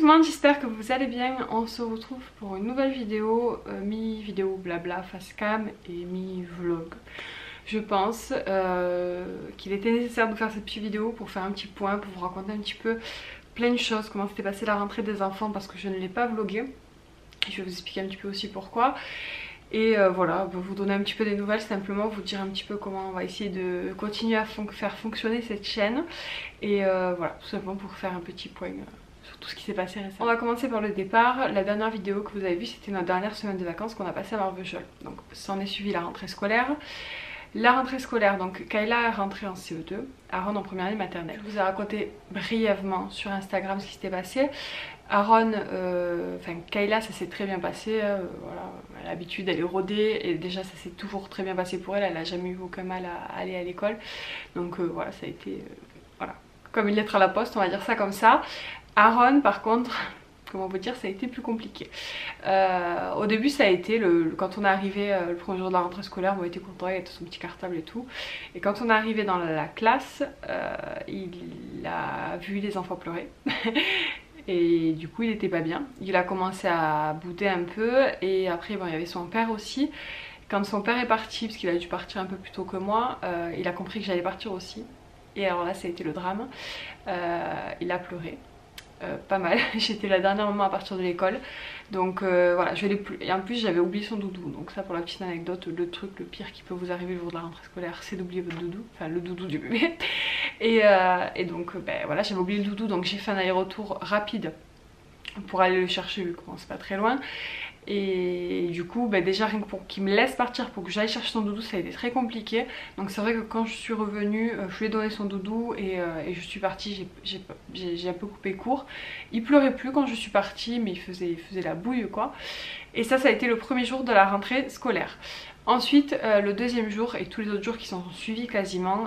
tout le monde, j'espère que vous allez bien. On se retrouve pour une nouvelle vidéo, mi-vidéo blabla face cam et mi-vlog. Je pense qu'il était nécessaire de faire cette petite vidéo pour faire un petit point, pour vous raconter un petit peu plein de choses, comment s'était passée la rentrée des enfants parce que je ne l'ai pas vlogué. Je vais vous expliquer un petit peu aussi pourquoi. Et voilà, vous donner un petit peu des nouvelles, simplement vous dire un petit peu comment on va essayer de continuer à faire fonctionner cette chaîne. Et voilà, tout simplement pour faire un petit point sur tout ce qui s'est passé récemment. On va commencer par le départ. La dernière vidéo que vous avez vue, c'était notre dernière semaine de vacances qu'on a passée à Marvejols. Donc ça en est suivi la rentrée scolaire. La rentrée scolaire, donc Kayla est rentrée en CE2, Aaron en première année maternelle. Je vous ai raconté brièvement sur Instagram ce qui s'était passé. Aaron, Kayla, ça s'est très bien passé, voilà, elle a l'habitude, elle est rodée et déjà ça s'est toujours très bien passé pour elle, elle n'a jamais eu aucun mal à aller à l'école. Donc voilà, ça a été voilà, comme une lettre à la poste, on va dire ça comme ça. Aaron par contre, comment vous dire, ça a été plus compliqué. Au début ça a été, quand on est arrivé le premier jour de la rentrée scolaire, on était content, il avait son petit cartable et tout. Et quand on est arrivé dans la classe, il a vu les enfants pleurer. Et du coup il était pas bien, il a commencé à bouder un peu et après bon, il y avait son père aussi. Quand son père est parti, parce qu'il a dû partir un peu plus tôt que moi, il a compris que j'allais partir aussi. Et alors là ça a été le drame, il a pleuré. Pas mal, j'étais la dernière maman à partir de l'école, donc voilà, je l'ai plus. Et en plus j'avais oublié son doudou, donc ça pour la petite anecdote, le pire qui peut vous arriver le jour de la rentrée scolaire, c'est d'oublier votre doudou, enfin le doudou du bébé. Et donc ben voilà, j'avais oublié le doudou, donc j'ai fait un aller-retour rapide pour aller le chercher vu qu'on c'est pas très loin. Et du coup bah déjà rien que pour qu'il me laisse partir pour que j'aille chercher son doudou, ça a été très compliqué. Donc c'est vrai que quand je suis revenue, je lui ai donné son doudou et je suis partie, j'ai un peu coupé court. Il pleurait plus quand je suis partie, mais il faisait la bouille quoi. Et ça a été le premier jour de la rentrée scolaire. Ensuite le deuxième jour et tous les autres jours qui sont suivis quasiment,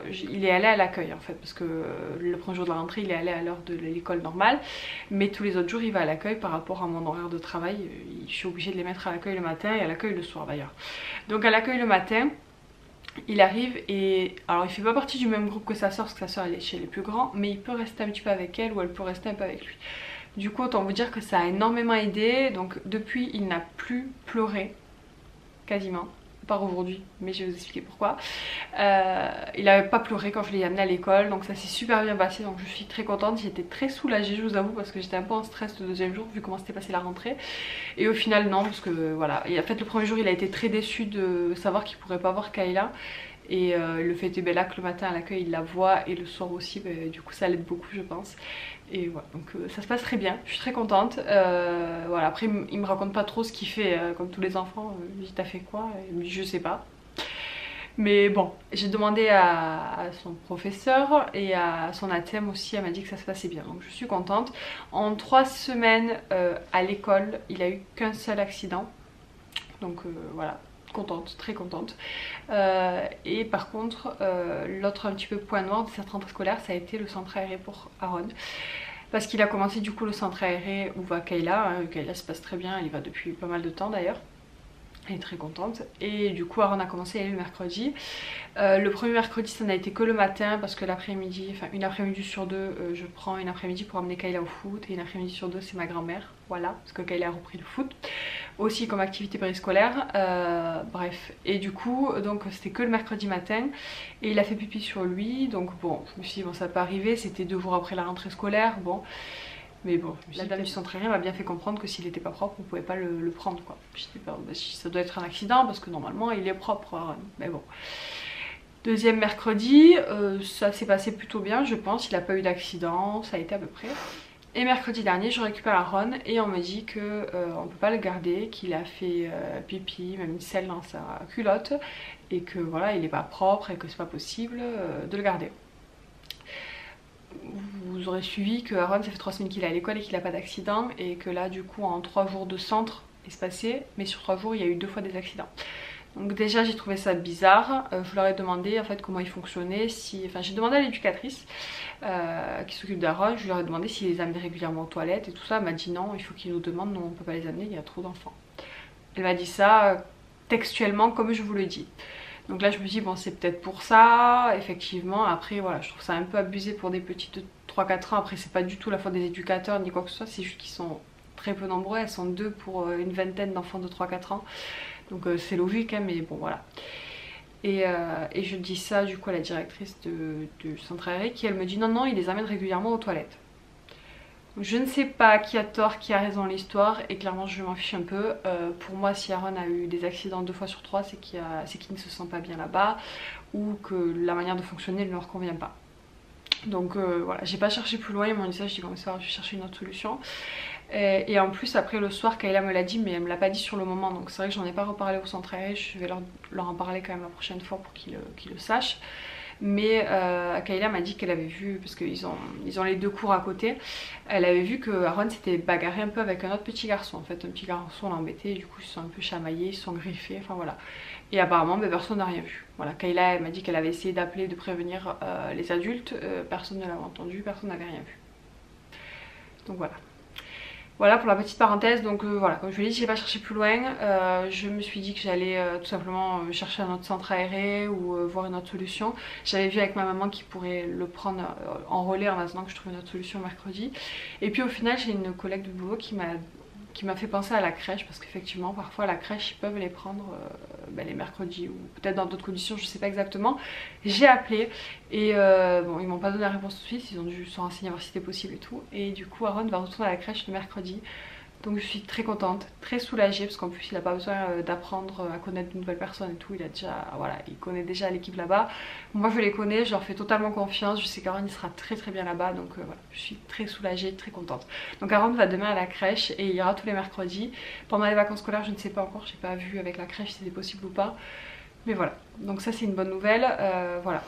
il est allé à l'accueil en fait, parce que le premier jour de la rentrée il est allé à l'heure de l'école normale, mais tous les autres jours il va à l'accueil par rapport à mon horaire de travail. Je suis obligée de les mettre à l'accueil le matin et à l'accueil le soir d'ailleurs. Donc à l'accueil le matin il arrive et alors il fait pas partie du même groupe que sa soeur parce que sa soeur elle est chez les plus grands, mais il peut rester un petit peu avec elle ou elle peut rester un peu avec lui. Du coup autant vous dire que ça a énormément aidé. Donc depuis il n'a plus pleuré quasiment, par aujourd'hui, mais je vais vous expliquer pourquoi. Il n'avait pas pleuré quand je l'ai amené à l'école, donc ça s'est super bien passé, donc je suis très contente. J'étais très soulagée, je vous avoue, parce que j'étais un peu en stress le deuxième jour vu comment s'était passé la rentrée. Et au final non, parce que voilà, et en fait le premier jour il a été très déçu de savoir qu'il pourrait pas voir Kayla. Et le fait est là que le matin à l'accueil il la voit et le soir aussi, bah, du coup ça l'aide beaucoup je pense. Et voilà, donc ça se passe très bien, je suis très contente. Voilà, après il me raconte pas trop ce qu'il fait, comme tous les enfants. Je lui dis t'as fait quoi? Il me dit je sais pas. Mais bon, j'ai demandé à son professeur et à son ATM aussi, elle m'a dit que ça se passait bien, donc je suis contente. En 3 semaines à l'école, il a eu qu'un seul accident, donc voilà, contente, très contente. Et par contre l'autre un petit peu point noir de cette rentrée scolaire, ça a été le centre aéré pour Aaron, parce qu'il a commencé du coup le centre aéré où va Kayla. Kayla se passe très bien, elle y va depuis pas mal de temps d'ailleurs. Elle est très contente. Et du coup Aaron a commencé à aller le mercredi. Le premier mercredi ça n'a été que le matin parce que l'après-midi, enfin une après-midi sur deux, je prends une après-midi pour amener Kayla au foot. Et une après-midi sur deux c'est ma grand-mère, voilà, parce que Kayla a repris le foot aussi comme activité périscolaire. Bref, et du coup donc c'était que le mercredi matin. Et il a fait pipi sur lui, donc bon je me suis dit bon ça peut arriver, c'était 2 jours après la rentrée scolaire, bon. Mais bon, la dame du centre aéré m'a bien fait comprendre que s'il n'était pas propre, on pouvait pas le prendre quoi. J'étais pas, bah, si ça doit être un accident parce que normalement il est propre, Aaron. Mais bon. Deuxième mercredi, ça s'est passé plutôt bien je pense, il n'a pas eu d'accident, ça a été à peu près. Et mercredi dernier je récupère Aaron et on me dit que on peut pas le garder, qu'il a fait pipi, même une selle dans sa culotte, et que voilà il est pas propre et que c'est pas possible de le garder. Vous aurez suivi que Aaron ça fait 3 semaines qu'il est à l'école et qu'il n'a pas d'accident, et que là du coup en 3 jours de centre espacés, mais sur 3 jours il y a eu 2 fois des accidents. Donc déjà j'ai trouvé ça bizarre. Je leur ai demandé en fait comment il fonctionnait, si... enfin j'ai demandé à l'éducatrice qui s'occupe d'Aaron, je leur ai demandé s'il les amenait régulièrement aux toilettes et tout ça. Elle m'a dit non, il faut qu'ils nous demandent, non on peut pas les amener, il y a trop d'enfants. Elle m'a dit ça textuellement comme je vous le dis. Donc là je me dis bon c'est peut-être pour ça, effectivement. Après voilà, je trouve ça un peu abusé pour des petites 3-4 ans. Après c'est pas du tout la faute des éducateurs ni quoi que ce soit, c'est juste qu'ils sont très peu nombreux, elles sont 2 pour une vingtaine d'enfants de 3-4 ans. Donc c'est logique hein, mais bon voilà. Et je dis ça du coup à la directrice du centre aéré qui elle me dit non il les amène régulièrement aux toilettes. Je ne sais pas qui a tort, qui a raison dans l'histoire et clairement je m'en fiche un peu. Pour moi si Aaron a eu des accidents 2 fois sur 3 c'est qu'il ne se sent pas bien là-bas ou que la manière de fonctionner ne leur convient pas. Donc voilà, j'ai pas cherché plus loin, ils m'ont dit ça, je dis bon ça va, je vais chercher une autre solution. Et en plus après le soir Kayla me l'a dit mais elle me l'a pas dit sur le moment, donc c'est vrai que j'en ai pas reparlé au centre aéré, je vais leur en parler quand même la prochaine fois pour qu'ils le sachent. Mais Kayla m'a dit qu'elle avait vu, parce qu'ils ont les 2 cours à côté, elle avait vu que Aaron s'était bagarré un peu avec un autre petit garçon. En fait un petit garçon l'a embêté, du coup ils se sont un peu chamaillés, ils se sont griffés, enfin voilà. Et apparemment personne n'a rien vu. Voilà, Kayla elle m'a dit qu'elle avait essayé d'appeler, de prévenir les adultes, personne ne l'avait entendu, personne n'avait rien vu. Donc voilà. Voilà pour la petite parenthèse, donc voilà, comme je vous l'ai dit, j'ai pas cherché plus loin, je me suis dit que j'allais tout simplement chercher un autre centre aéré ou voir une autre solution. J'avais vu avec ma maman qui pourrait le prendre en relais en attendant que je trouve une autre solution mercredi. Et puis au final j'ai une collègue de boulot qui m'a fait penser à la crèche, parce qu'effectivement parfois à la crèche ils peuvent les prendre les mercredis ou peut-être dans d'autres conditions, je sais pas exactement. J'ai appelé et bon ils m'ont pas donné la réponse tout de suite, ils ont dû se renseigner voir si c'était possible et tout, et du coup Aaron va retourner à la crèche le mercredi. Donc je suis très contente, très soulagée parce qu'en plus il n'a pas besoin d'apprendre à connaître de nouvelles personnes et tout, il a déjà, voilà, il connaît déjà l'équipe là-bas. Moi je les connais, je leur fais totalement confiance, je sais qu'Aaron il sera très très bien là-bas, donc voilà, je suis très soulagée, très contente. Donc Aaron va demain à la crèche et il ira tous les mercredis. Pendant les vacances scolaires je ne sais pas encore, j'ai pas vu avec la crèche si c'était possible ou pas. Mais voilà, donc ça c'est une bonne nouvelle, voilà.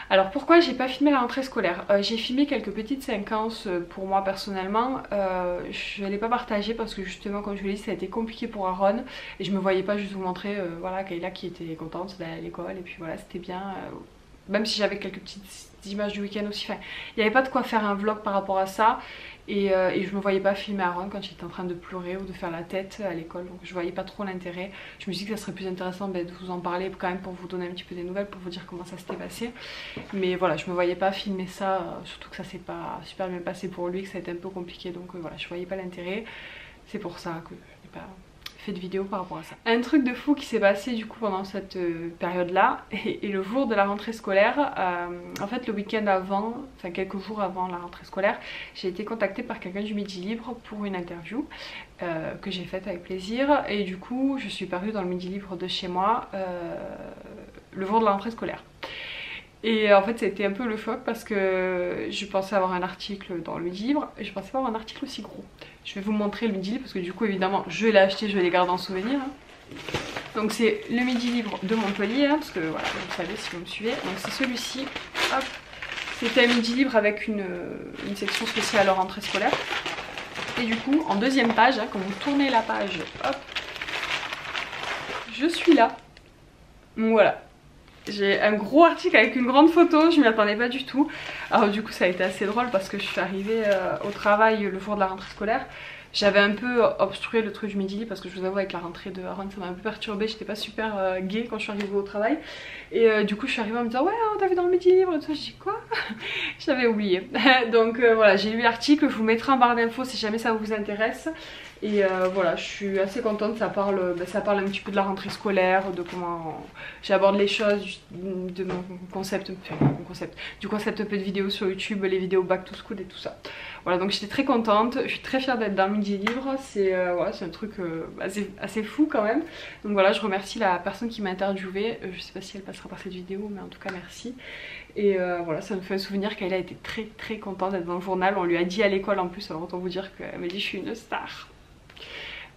Alors pourquoi j'ai pas filmé la rentrée scolaire? J'ai filmé quelques petites séquences pour moi personnellement, je ne l'ai pas partagé parce que justement comme je vous l'ai dit ça a été compliqué pour Aaron et je me voyais pas juste vous montrer voilà Kayla qui était contente d'aller à l'école et puis voilà c'était bien, même si j'avais quelques petites images du week-end aussi, enfin il n'y avait pas de quoi faire un vlog par rapport à ça. Et je me voyais pas filmer Aaron quand j'étais en train de pleurer ou de faire la tête à l'école, donc je voyais pas trop l'intérêt. Je me suis dit que ça serait plus intéressant de vous en parler quand même pour vous donner un petit peu des nouvelles, pour vous dire comment ça s'était passé. Mais voilà, je me voyais pas filmer ça, surtout que ça s'est pas super bien passé pour lui, que ça a été un peu compliqué, donc voilà, je voyais pas l'intérêt. C'est pour ça que je n'ai pas fait de vidéo par rapport à ça. Un truc de fou qui s'est passé du coup pendant cette période là et le jour de la rentrée scolaire, en fait le week-end avant, enfin quelques jours avant la rentrée scolaire, j'ai été contactée par quelqu'un du Midi Libre pour une interview que j'ai faite avec plaisir, et du coup je suis parue dans le Midi Libre de chez moi le jour de la rentrée scolaire. Et en fait ça a été un peu le choc parce que je pensais avoir un article dans le Midi Libre et je pensais pas avoir un article aussi gros. Je vais vous montrer le Midi Libre parce que du coup évidemment je l'ai acheté, je vais les garder en souvenir. Donc c'est le Midi Libre de Montpellier, parce que voilà, vous savez si vous me suivez. Donc c'est celui-ci, hop. C'était un Midi Libre avec une section spéciale en rentrée scolaire. Et du coup en deuxième page, quand vous tournez la page, hop, je suis là. Donc voilà. J'ai un gros article avec une grande photo, je m'y attendais pas du tout. Alors du coup ça a été assez drôle parce que je suis arrivée au travail le jour de la rentrée scolaire. J'avais un peu obstrué le truc du Midi Libre parce que je vous avoue avec la rentrée de Aaron ça m'a un peu perturbée, j'étais pas super gaie quand je suis arrivée au travail. Et du coup je suis arrivée en me disant ouais on t'a vu dans le Midi Libre et tout, je dis quoi? J'avais oublié. Donc voilà, j'ai lu l'article, je vous mettrai en barre d'infos si jamais ça vous intéresse. Et voilà, je suis assez contente, ça parle un petit peu de la rentrée scolaire, de comment j'aborde les choses, de mon concept, du concept un peu de vidéos sur YouTube, les vidéos back to school et tout ça. Voilà, donc j'étais très contente, je suis très fière d'être dans le Midi Libre, c'est voilà, un truc assez fou quand même. Donc voilà, je remercie la personne qui m'a interviewée, je sais pas si elle passera par cette vidéo, mais en tout cas merci. Et voilà, ça me fait un souvenir qu'elle a été très très contente d'être dans le journal, on lui a dit à l'école en plus, alors autant vous dire qu'elle m'a dit je suis une star.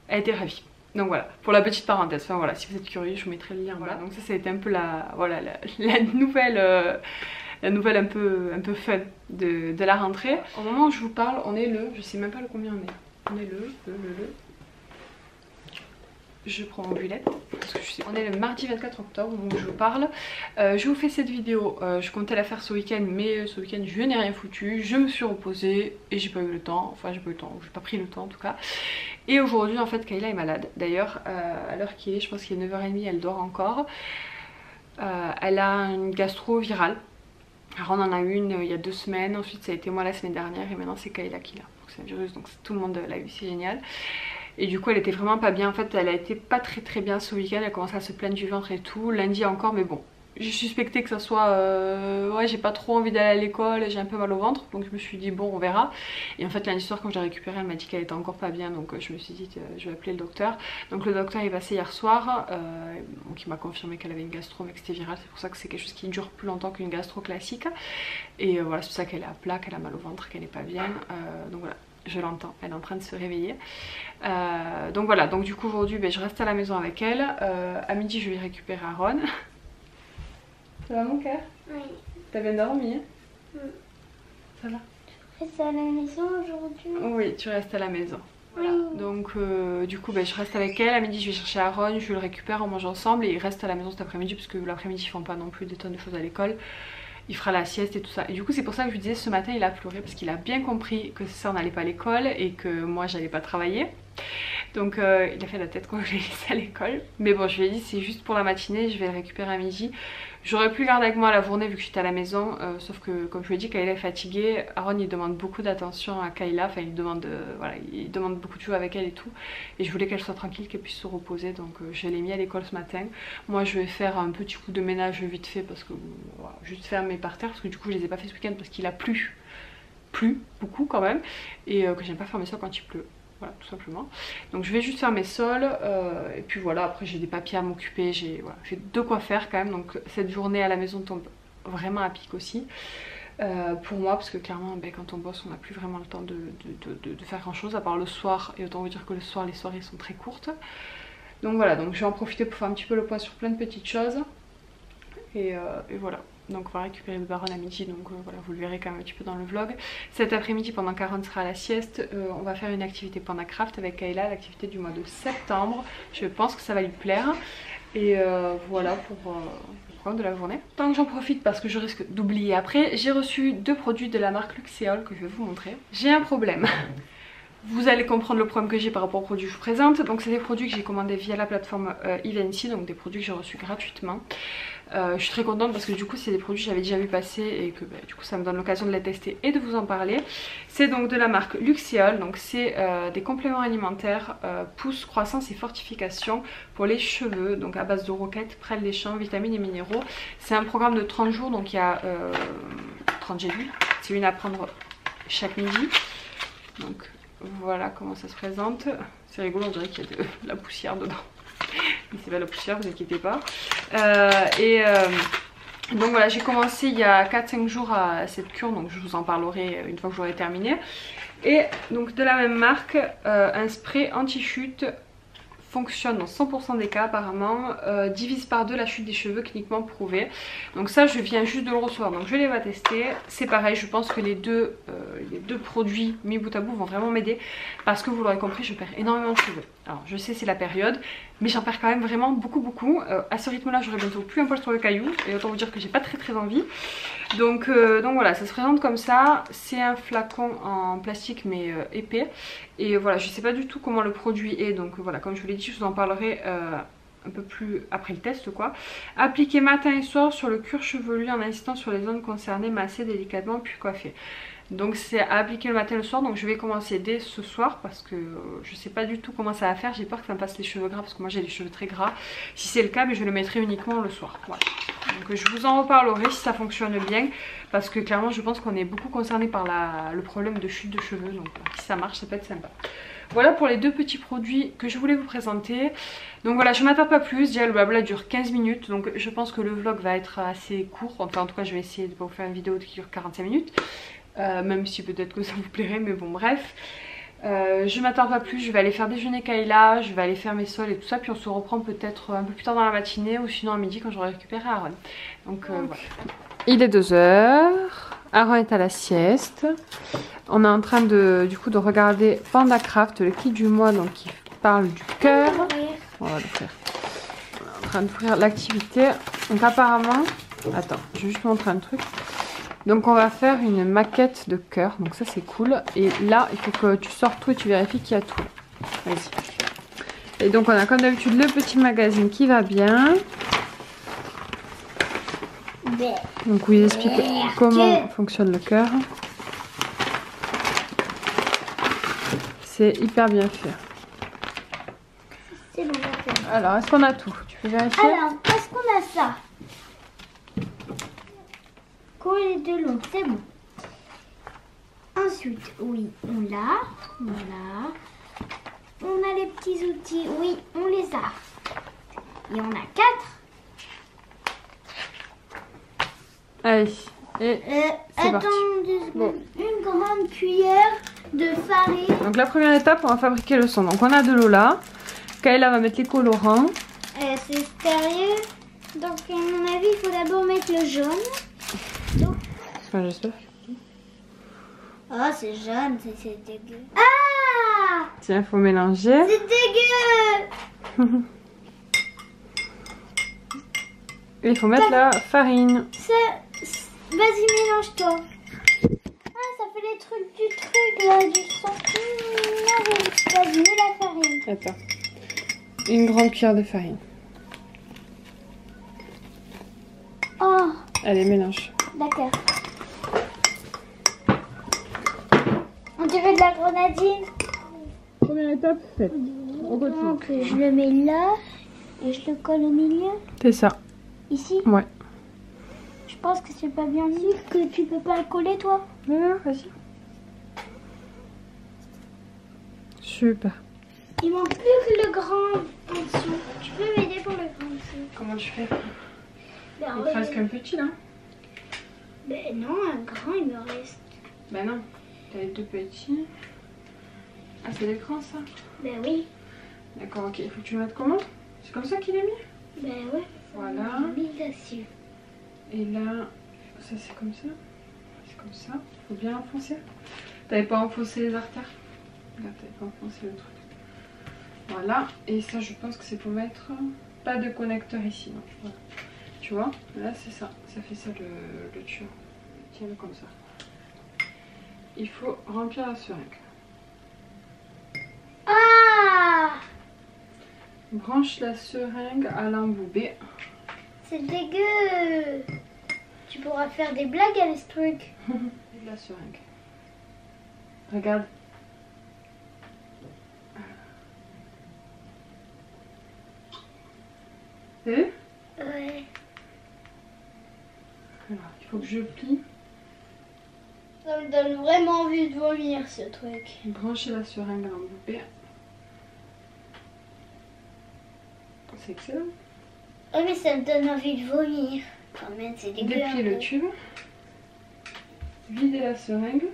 Elle était ravie. Donc voilà, pour la petite parenthèse, enfin voilà, si vous êtes curieux, je vous mettrai le lien. Voilà, donc ça a été un peu la nouvelle un peu fun de la rentrée. Au moment où je vous parle, on est le, je sais même pas le combien on est. On est le. Je prends mon bullet parce que on est le mardi 24 octobre au moment où je vous parle. Je vous fais cette vidéo, je comptais la faire ce week-end mais ce week-end je n'ai rien foutu, je me suis reposée et j'ai pas eu le temps, enfin j'ai pas eu le temps, j'ai pas pris le temps en tout cas. Et aujourd'hui en fait Kayla est malade, d'ailleurs à l'heure qu'il est, je pense qu'il est 9h30, elle dort encore. Elle a une gastro virale. Alors on en a une il y a 2 semaines, ensuite ça a été moi la semaine dernière et maintenant c'est Kayla qui l'a. Donc c'est un virus, donc tout le monde l'a eu, c'est génial. Et du coup elle était vraiment pas bien, en fait elle a été pas très bien ce week-end, elle a commencé à se plaindre du ventre et tout, lundi encore, mais bon. J'ai suspecté que ça soit ouais, j'ai pas trop envie d'aller à l'école, j'ai un peu mal au ventre, donc je me suis dit bon on verra. Et en fait lundi soir quand je l'ai récupérée elle m'a dit qu'elle était encore pas bien, donc je me suis dit je vais appeler le docteur. Donc le docteur est passé hier soir, donc il m'a confirmé qu'elle avait une gastro mais que c'était viral, c'est pour ça que c'est quelque chose qui dure plus longtemps qu'une gastro classique. Et voilà, c'est pour ça qu'elle est à plat, qu'elle a mal au ventre, qu'elle est pas bien, donc voilà. Je l'entends, elle est en train de se réveiller. Donc voilà, donc du coup aujourd'hui je reste à la maison avec elle. À midi je vais récupérer Aaron. Ça va mon cœur? Oui. T'as bien dormi? Oui. Ça va? Tu restes à la maison aujourd'hui? Oui, tu restes à la maison. Voilà. Oui. Donc du coup je reste avec elle. À midi je vais chercher Aaron, je le récupère, on mange ensemble et il reste à la maison cet après-midi parce que l'après-midi ils font pas non plus des tonnes de choses à l'école. Il fera la sieste et tout ça. Et du coup c'est pour ça que je lui disais ce matin il a pleuré parce qu'il a bien compris que ça on n'allait pas à l'école et que moi j'allais pas travailler. Donc il a fait la tête quand je l'ai laissé à l'école. Mais bon je lui ai dit c'est juste pour la matinée, je vais le récupérer à midi. J'aurais pu le garder avec moi la journée vu que j'étais à la maison, sauf que comme je lui ai dit Kayla est fatiguée, Aaron il demande beaucoup d'attention à Kayla, enfin il demande, voilà, il demande beaucoup de jouer avec elle et tout. Et je voulais qu'elle soit tranquille, qu'elle puisse se reposer, donc je l'ai mis à l'école ce matin. Moi je vais faire un petit coup de ménage vite fait parce que voilà, juste faire mes parterres parce que du coup je les ai pas fait ce week-end parce qu'il a plu beaucoup quand même et que j'aime pas faire mes sols quand il pleut. Voilà, tout simplement. Donc je vais juste faire mes sols et puis voilà, après j'ai des papiers à m'occuper, j'ai voilà, de quoi faire quand même. Donc cette journée à la maison tombe vraiment à pic aussi pour moi parce que clairement quand on bosse on n'a plus vraiment le temps de faire grand chose à part le soir, et autant vous dire que le soir les soirées sont très courtes. Donc voilà, donc je vais en profiter pour faire un petit peu le point sur plein de petites choses et voilà. Donc on va récupérer le baron à midi, donc voilà, vous le verrez quand même un petit peu dans le vlog. Cet après-midi pendant qu'Aaron sera à la sieste, on va faire une activité Pandacraft avec Kayla, l'activité du mois de septembre. Je pense que ça va lui plaire. Et voilà pour le programme de la journée. Tant que j'en profite parce que je risque d'oublier après, j'ai reçu 2 produits de la marque Luxéol que je vais vous montrer. J'ai un problème. Vous allez comprendre le problème que j'ai par rapport aux produits que je vous présente. Donc c'est des produits que j'ai commandés via la plateforme Eventy, donc des produits que j'ai reçus gratuitement. Je suis très contente parce que du coup c'est des produits que j'avais déjà vu passer et que du coup ça me donne l'occasion de les tester et de vous en parler. C'est donc de la marque Luxéol, donc c'est des compléments alimentaires pousse, croissance et fortification pour les cheveux, donc à base de roquettes, prêle des champs, vitamines et minéraux. C'est un programme de 30 jours, donc il y a 30 gélules, c'est une à prendre chaque midi. Donc voilà comment ça se présente. C'est rigolo, on dirait qu'il y a de la poussière dedans. Mais c'est pas la poussière, vous inquiétez pas. Donc voilà, j'ai commencé il y a 4-5 jours à cette cure, donc je vous en parlerai une fois que j'aurai terminé. Et donc de la même marque, un spray anti-chute fonctionne dans 100% des cas apparemment, divise par 2 la chute des cheveux, cliniquement prouvé. Donc ça je viens juste de le recevoir, donc je vais tester. C'est pareil, je pense que les deux produits mis bout à bout vont vraiment m'aider parce que vous l'aurez compris, je perds énormément de cheveux. Alors je sais c'est la période, mais j'en perds quand même vraiment beaucoup. À ce rythme là j'aurai bientôt plus un poil sur le caillou et autant vous dire que j'ai pas très envie. Donc voilà, ça se présente comme ça. C'est un flacon en plastique mais épais. Et voilà, je sais pas du tout comment le produit est, donc voilà, comme je vous l'ai dit, je vous en parlerai un peu plus après le test quoi. Appliquer matin et soir sur le cuir chevelu en insistant sur les zones concernées, masser délicatement puis coiffer. Donc c'est à appliquer le matin et le soir, donc je vais commencer dès ce soir parce que je sais pas du tout comment ça va faire. J'ai peur que ça me passe les cheveux gras parce que moi j'ai les cheveux très gras. Si c'est le cas, mais je le mettrai uniquement le soir. Voilà. Donc je vous en reparlerai si ça fonctionne bien parce que clairement je pense qu'on est beaucoup concerné par le problème de chute de cheveux, donc si ça marche ça peut être sympa. Voilà pour les 2 petits produits que je voulais vous présenter. Donc voilà, je m'attarde pas plus, déjà le blabla dure 15 minutes, donc je pense que le vlog va être assez court. Enfin en tout cas je vais essayer de pas vous faire une vidéo qui dure 45 minutes. Même si peut-être que ça vous plairait, mais bon bref. Je m'attarde pas plus, je vais aller faire déjeuner Kayla, je vais aller faire mes sols et tout ça, puis on se reprend peut-être un peu plus tard dans la matinée ou sinon à midi quand j'aurai récupéré Aaron. Donc voilà. Il est 2 h, Aaron est à la sieste. On est en train de regarder Pandacraft, le kit du mois, donc qui parle du cœur. On va l'ouvrir. On est en train d'ouvrir l'activité. Donc apparemment, attends, je vais juste montrer un truc. Donc on va faire une maquette de cœur, donc ça c'est cool. Et là il faut que tu sortes tout et tu vérifies qu'il y a tout. Vas-y. Et donc on a comme d'habitude le petit magazine qui va bien. Donc oui, explique comment fonctionne le cœur. C'est hyper bien fait. C'est bon, d'accord. Alors, est-ce qu'on a tout? Tu peux vérifier? Alors, est-ce qu'on a ça? Coller de long, c'est bon. Ensuite, oui, on l'a. Voilà. On a les petits outils, oui, on les a. Et on a 4. Allez, et c'est attends parti. 2 secondes. Bon. Une grande cuillère de farine. Donc la première étape, on va fabriquer le son. Donc on a de l'eau là. Kayla va mettre les colorants. C'est sérieux. Donc à mon avis, il faut d'abord mettre le jaune. Donc... Enfin, j'espère. Oh, c'est jaune, c'est dégueu. Ah! Tiens, il faut mélanger. C'est dégueu! Et il faut mettre la farine. Vas-y, mélange-toi. Ah, ça fait les trucs du truc là, du sang. Vas-y, mets la farine. Attends. Une grande cuillère de farine. Oh, Allez, mélange. d'accord. On dirait de la grenadine. Première étape, faite. On continue. Donc, je le mets là et je le colle au milieu. C'est ça. Ici. Ouais. Je pense que c'est pas bien dit que tu peux pas le coller toi. Ouais, vas-y. Super. Il manque plus que le grand en dessous. Tu peux m'aider pour le grand en dessous? Comment tu fais? Ben, Il te reste qu'un petit là? Ben non, un grand il me reste. Ben non. T'as les deux petits. Ah, c'est l'écran ça? Ben oui. D'accord, ok. Il faut que tu le mettes comment? C'est comme ça qu'il est mis? Ben ouais. Voilà. Mis dessus. Et là, ça c'est comme ça. C'est comme ça. Faut bien enfoncer. T'avais pas enfoncé les artères? Regarde, t'avais pas enfoncé le truc. Voilà. Et ça, je pense que c'est pour mettre pas de connecteur ici. Non. Voilà. Tu vois? Là, c'est ça. Ça fait ça le tuyau. Tiens-le comme ça. Il faut remplir la seringue. Ah! Branche la seringue à l'embout B. C'est dégueu! Tu pourras faire des blagues avec ce truc. Et de la seringue. Regarde. T'as vu? Ouais. Alors, il faut que je plie. Ça me donne vraiment envie de vomir ce truc. Brancher la seringue à l'embout B. C'est excellent. Oh mais ça me donne envie de vomir. Quand même, c'est dégueu. Déplier le tube. Vider la seringue.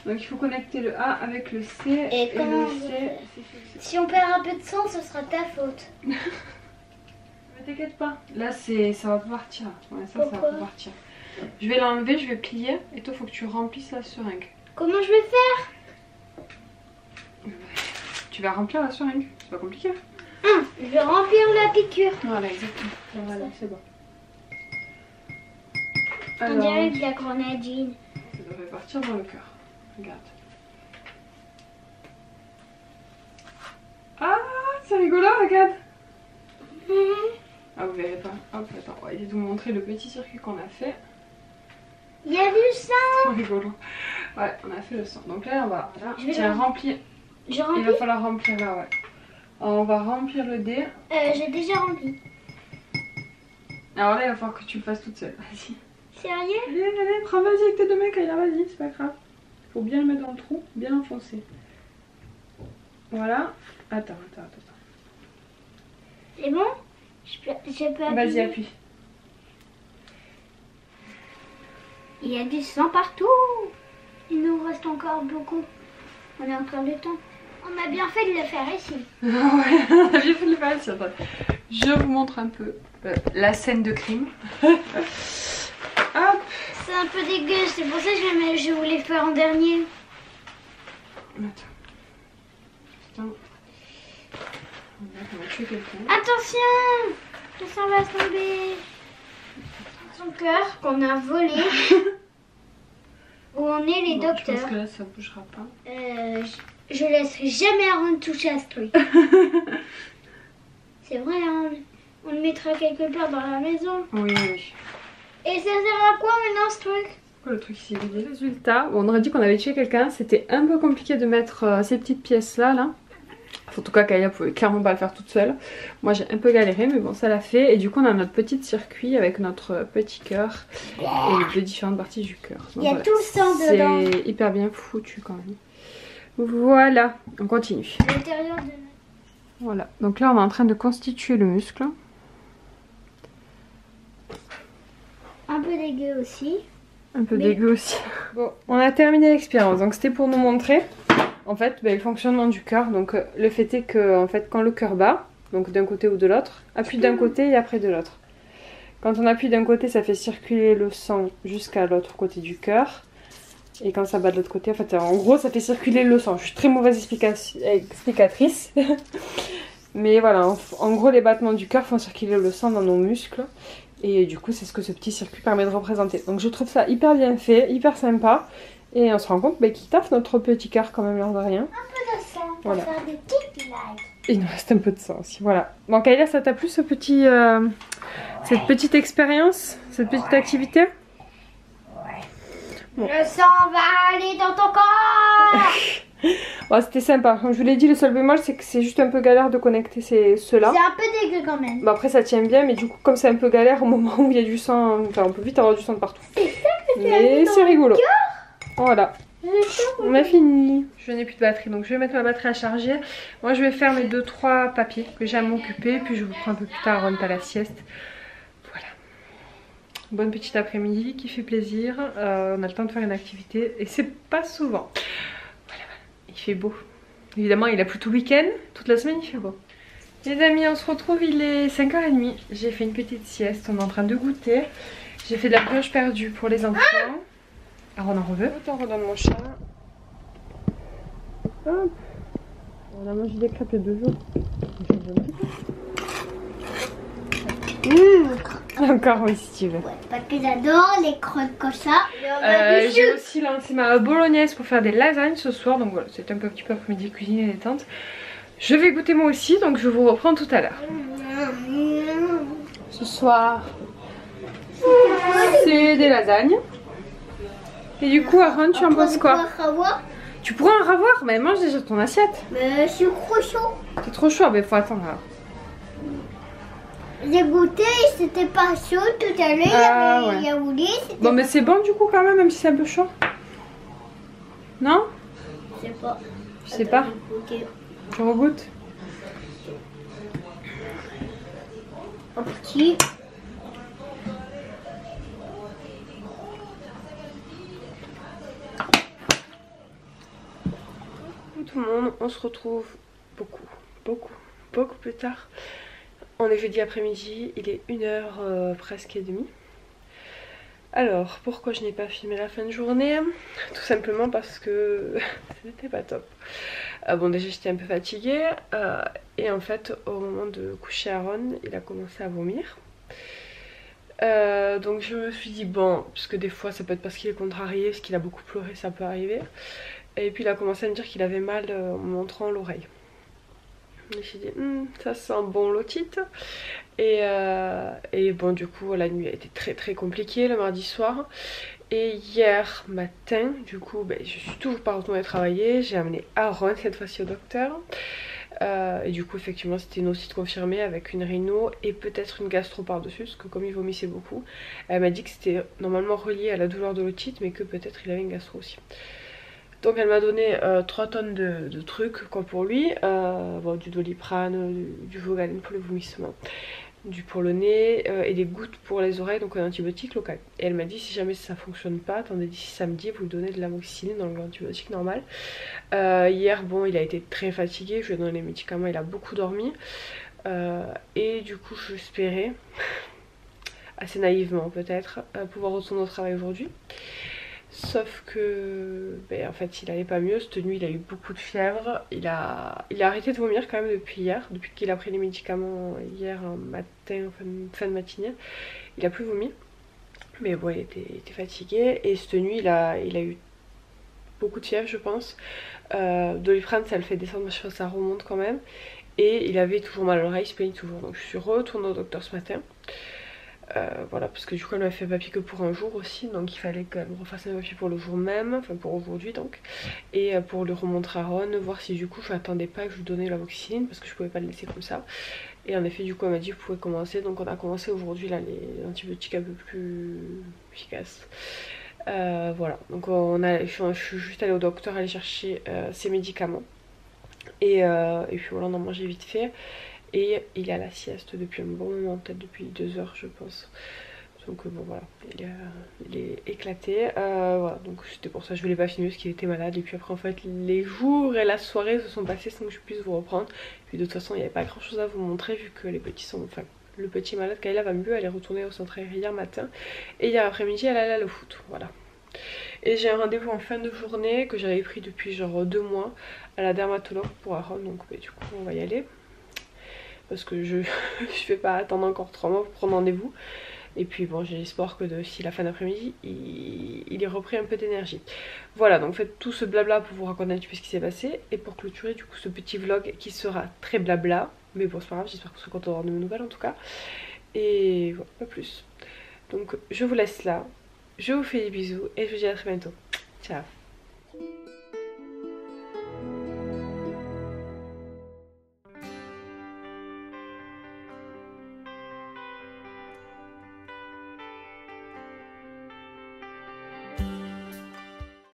Donc il faut connecter le A avec le C. Et comment le on C. fait? Si on perd un peu de sang, ce sera ta faute. Mais t'inquiète pas. Là, ça va pas partir. Ouais, ça va Pourquoi? pas partir. Je vais l'enlever, je vais plier. Et toi, il faut que tu remplisses la seringue. Comment je vais faire? Tu vas remplir la seringue. C'est pas compliqué. Je vais remplir la piqûre. Voilà, exactement. Voilà, c'est bon. On Alors, dirait de la grenadine. ça devrait partir dans le cœur. Regarde. Ah, c'est rigolo, regarde. Ah, vous verrez pas. Hop, attends, on va essayer de vous montrer le petit circuit qu'on a fait. Il y a du sang. Trop rigolo. Ouais, on a fait le sang. Donc là, on va Je vais tiens, le remplir. Je Il remplis. va falloir remplir là, ouais. On va remplir le dé. J'ai déjà rempli. Alors là, il va falloir que tu le fasses toute seule. Vas-y. Sérieux? Allez, prends, vas-y avec tes deux mains, Kayla, vas-y, c'est pas grave. Faut bien le mettre dans le trou, bien enfoncer. Voilà. Attends. C'est bon? Je peux appuyer. Vas-y, appuie. Il y a du sang partout. Il nous reste encore beaucoup. On a encore le temps. On a bien fait de le faire ici. Ouais, on a bien fait de le faire ici. Attends. Je vous montre un peu la scène de crime. Hop. C'est un peu dégueu, c'est pour ça que je voulais faire en dernier. Attends. On va tuer quelqu'un. Attention! Le sang va tomber. Son cœur qu'on a volé. Où on est les Bon, je docteurs. pense que là, ça bougera pas. Je laisserai jamais Aaron toucher à ce truc. C'est vrai, hein? On le mettra quelque part dans la maison. Oui, oui. Et ça sert à quoi maintenant ce truc? Le truc ici, les résultats. Bon, on aurait dit qu'on avait tué quelqu'un. C'était un peu compliqué de mettre ces petites pièces là. En tout cas, Kaya pouvait clairement pas le faire toute seule. Moi j'ai un peu galéré, mais bon, ça l'a fait. Et du coup, on a notre petit circuit avec notre petit cœur et les deux différentes parties du cœur. Il y a tout le sang dedans. C'est hyper bien foutu quand même. Voilà, on continue. L'intérieur de... Voilà, donc là on est en train de constituer le muscle. Un peu dégueu aussi. Un peu dégueu aussi. Bon, on a terminé l'expérience, donc c'était pour nous montrer en fait le fonctionnement du cœur. Donc le fait est que en fait, quand le cœur bat, donc d'un côté ou de l'autre, appuie d'un côté et après de l'autre. Quand on appuie d'un côté, ça fait circuler le sang jusqu'à l'autre côté du cœur. Et quand ça bat de l'autre côté, en fait, en gros, ça fait circuler le sang. Je suis très mauvaise explicatrice. Mais voilà, en gros, les battements du cœur font circuler le sang dans nos muscles. Et du coup, c'est ce que ce petit circuit permet de représenter. Donc je trouve ça hyper bien fait, hyper sympa. Et on se rend compte qu'il taffe notre petit cœur quand même, l'air de rien. Un peu de sang pour voilà. faire des petites likes. Et il nous reste un peu de sang aussi, voilà. Bon, Kayla, ça t'a plu ce petit, cette petite expérience, cette petite activité? Bon. Le sang va aller dans ton corps. Bon, c'était sympa. Comme je vous l'ai dit, le seul bémol, c'est que c'est juste un peu galère de connecter ceux-là. C'est un peu dégueu quand même. Bon, après, ça tient bien, mais du coup, comme c'est un peu galère au moment où il y a du sang, enfin, on peut vite avoir du sang de partout. C'est ça que tu as mais c'est rigolo. Voilà. On a fini. Je n'ai plus de batterie, donc je vais mettre ma batterie à charger. Moi, je vais faire mes 2-3 papiers que j'ai à m'occuper, puis je vous prends un peu plus tard, on est à la sieste. Bonne petite après-midi qui fait plaisir, on a le temps de faire une activité et c'est pas souvent. Voilà, il fait beau. Évidemment il a plu tout le week-end, toute la semaine il fait beau. Les amis, on se retrouve, il est 5h30, j'ai fait une petite sieste, on est en train de goûter. J'ai fait de la brioche perdue pour les enfants. Alors on en reveut. On redonne mon chat. Hop. On a mangé des crêpes il y a 2 jours. Encore oui si tu veux. Ouais, parce que j'adore les crottes comme ça. J'ai aussi lancé ma bolognaise pour faire des lasagnes ce soir. Donc voilà, c'est un petit peu après-midi cuisine et détente. Je vais goûter moi aussi, donc je vous reprends tout à l'heure. Ce soir, c'est des lasagnes. Et du coup, Aaron, tu en penses quoi? Tu pourrais en ravoir, mais mange déjà ton assiette. Mais c'est trop chaud. C'est trop chaud, mais faut attendre alors. J'ai goûté, c'était pas chaud tout à l'heure, il y a roulé. Bon, mais c'est bon du coup quand même si c'est un peu chaud. Non? Je sais pas. Je sais pas. Tu regoutes? Un petit. Tout le monde, on se retrouve beaucoup plus tard. On est jeudi après-midi, il est 1h presque et demie. Alors, pourquoi je n'ai pas filmé la fin de journée? Tout simplement parce que c'était pas top. Bon, déjà j'étais un peu fatiguée et en fait au moment de coucher Aaron, il a commencé à vomir. Donc je me suis dit bon, parce que des fois ça peut être parce qu'il est contrarié, parce qu'il a beaucoup pleuré, ça peut arriver. Et puis il a commencé à me dire qu'il avait mal en me montrant l'oreille. Je me suis dit ça sent bon l'otite. Et bon, du coup la nuit a été très compliquée le mardi soir. Et hier matin, du coup je suis toujours pas retournée travailler. J'ai amené Aaron cette fois-ci au docteur. Et du coup effectivement c'était une otite confirmée avec une rhino et peut-être une gastro par-dessus, parce que comme il vomissait beaucoup, elle m'a dit que c'était normalement relié à la douleur de l'otite, mais que peut-être il avait une gastro aussi. Donc elle m'a donné 3 tonnes de trucs quoi pour lui, bon, du Doliprane, du Vogalène pour le vomissement, du pour le nez et des gouttes pour les oreilles, donc un antibiotique local. Et elle m'a dit si jamais ça fonctionne pas, attendez d'ici samedi, vous lui donnez de l'amoxicilline dans l'antibiotique normal. Hier bon il a été très fatigué, je lui ai donné les médicaments, il a beaucoup dormi et du coup j'espérais, assez naïvement peut-être, pouvoir retourner au travail aujourd'hui. Sauf que en fait il allait pas mieux, cette nuit il a eu beaucoup de fièvre, il a arrêté de vomir quand même depuis hier, depuis qu'il a pris les médicaments hier matin, fin de matinée, il a plus vomi, mais bon il était fatigué et cette nuit il a eu beaucoup de fièvre je pense, Doliprane ça le fait descendre, je pense que ça remonte quand même, et il avait toujours mal à l'oreille, il se plaignait toujours. Donc je suis retournée au docteur ce matin. Voilà, parce que du coup elle m'a fait papier que pour un jour aussi, donc il fallait qu'elle me refasse un papier pour le jour même, enfin pour aujourd'hui donc, et pour le remontrer à Ron, voir si du coup je n'attendais pas que je lui donnais la vaccine, parce que je pouvais pas le laisser comme ça. Et en effet du coup elle m'a dit que vous pouvez commencer, donc on a commencé aujourd'hui là les antibiotiques un peu plus efficaces. Voilà, donc je suis juste allée au docteur aller chercher ses médicaments, et puis voilà, on a mangé vite fait. Et il est à la sieste depuis un bon moment, peut-être depuis 2 heures je pense. Donc bon voilà, il est éclaté. Voilà, donc c'était pour ça que je voulais pas filmer parce qu'il était malade. Et puis après en fait les jours et la soirée se sont passés sans que je puisse vous reprendre. Et puis de toute façon il n'y avait pas grand chose à vous montrer vu que les petits sont... Enfin, le petit malade Kayla va mieux, elle est retournée au centre hier matin. Et hier après-midi elle allait au foot, voilà. Et j'ai un rendez-vous en fin de journée que j'avais pris depuis genre 2 mois à la dermatologue pour Aaron. Donc bah, du coup on va y aller. Parce que je vais pas attendre encore 3 mois pour prendre rendez-vous. Et puis bon, j'ai l'espoir que d'ici la fin d'après-midi, il ait repris un peu d'énergie. Voilà, donc faites tout ce blabla pour vous raconter un petit peu ce qui s'est passé. Et pour clôturer du coup ce petit vlog qui sera très blabla. Mais bon, c'est pas grave, j'espère que vous serez content d'avoir de mes nouvelles en tout cas. Et voilà, pas plus. Donc je vous laisse là. Je vous fais des bisous et je vous dis à très bientôt. Ciao.